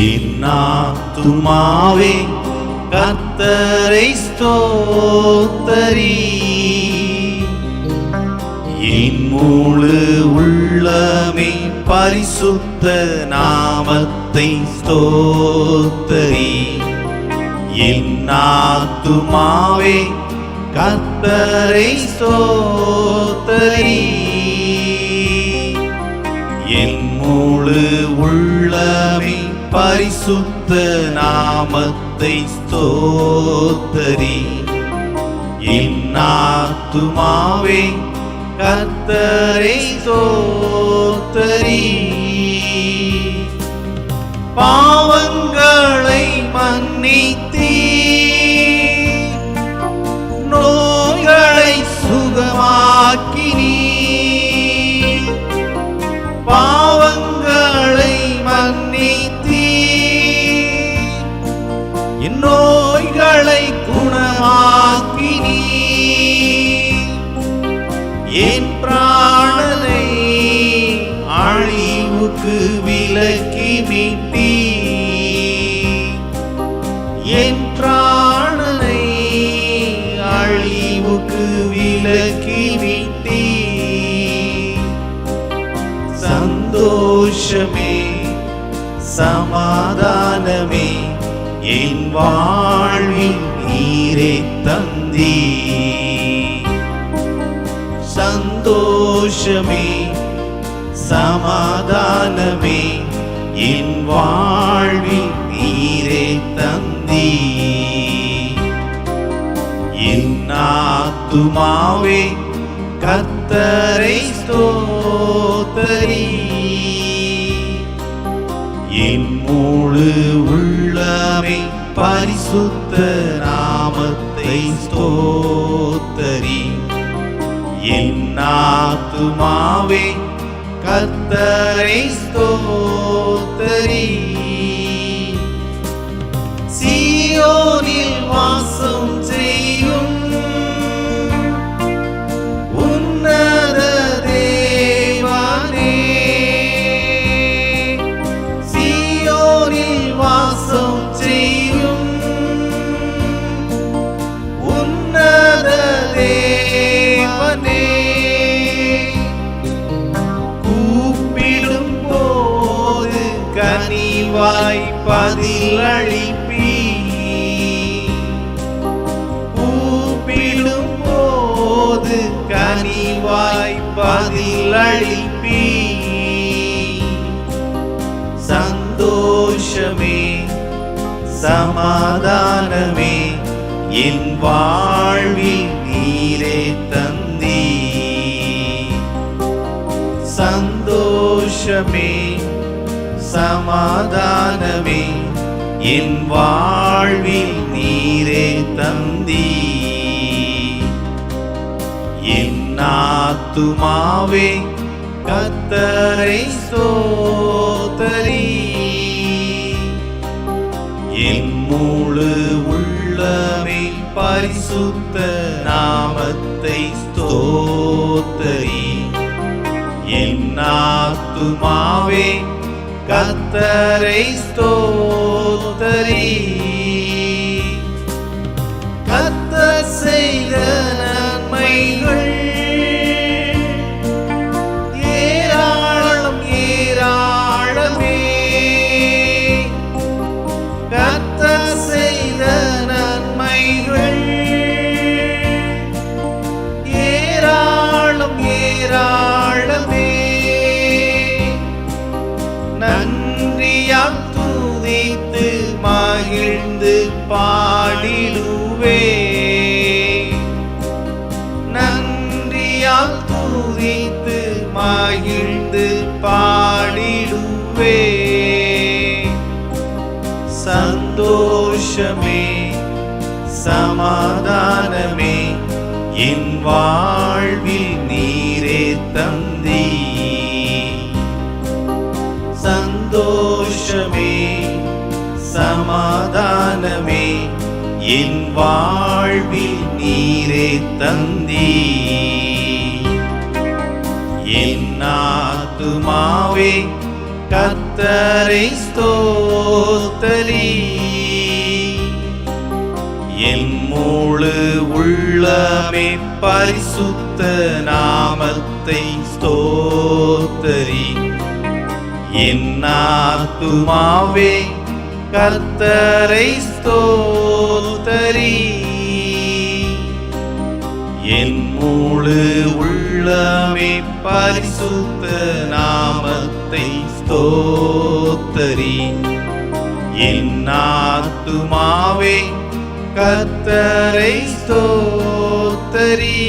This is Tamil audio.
என் ஆத்துமாவே கர்த்தரை ஸ்தோத்தரி, என் முழு உள்ளமே பரிசுத்த நாமத்தை ஸ்தோத்தரி. என் ஆத்துமாவே கர்த்தரை ஸ்தோத்தரி, என் முழு உள்ளமே பரிசுத்த நாமத்தை ஸ்தோத்தரி. என் ஆத்துமாவே கர்த்தரை ஸ்தோத்தரி. பாவங்களை மன்னித்தீர், நோய்களை சுகமாக்கினீர். பாவங்களை மன்னித்தீர், என் நோய்களை குணமாக்கினீர். என் பிராணனை அழிவுக்கு விலக்கி மீட்டீர். என் பிராணனை அழிவுக்கு விலக்கி மீட்டீர். சந்தோஷமே சமாதானமே என் வாழ்வில் நீரே தந்தீர். சந்தோஷமே சமாதானமே என் வாழ்வில் நீரே தந்தீர். என் ஆத்துமாவே கர்த்தரை ஸ்தோத்தரி, என் முழு உள்ளமே பரிசுத்த நாமத்தை ஸ்தோத்தரி. என் ஆத்துமாவே கர்த்தரை ஸ்தோத்தரி. சீயோனில் வாசம் செய்யும் உன்னத தேவனே, சீயோனில் வாசம் செய்யும் உன்னத தேவனே. கூப்பிடும் போது கனிவாய் பதில் அளிப்பீர். கூப்பிடும் போது கனிவாய் பதில் அளிப்பீர். சந்தோஷமே சமாதானமே என் வாழ்வில் நீரே தந்தீர். சந்தோஷமே சமாதானமே என் வாழ்வில் நீரே தந்தீர். என் ஆத்துமாவே கர்த்தரை ஸ்தோத்தரி, என் முழு உள்ளமே பரிசுத்த நாமத்தை ஸ்தோத்தரி. என் ஆத்துமாவே கர்த்தரை ஸ்தோத்தரி. கர்த்தர் செய்த நன்மைகள் ஏராளம் ஏராளமே. கர்த்தர் செய்த நன்மைகள் ஏராளம் ஏராளமே. நன்றியால் துதித்து மகிழ்ந்து பாடிடுவே. நன்றியால் துதித்து மகிழ்ந்து பாடிடுவே. சந்தோஷமே சமாதானமே என் வாழ்வில் நீரே தந்தீர். சந்தோஷமே சமாதானமே என் வாழ்வில் நீரே தந்தீர். என் ஆத்துமாவே கர்த்தரை ஸ்தோத்தரி. என் முழு உள்ளமே பரிசுத்த நாமத்தை ஸ்தோத்தரி. என் ஆத்துமாவே கர்த்தரை ஸ்தோத்தரி. என் முழு உள்ளமே பரிசுத்த நாமத்தை ஸ்தோத்தரி. என் ஆத்துமாவே கர்த்தரை ஸ்தோத்தரி.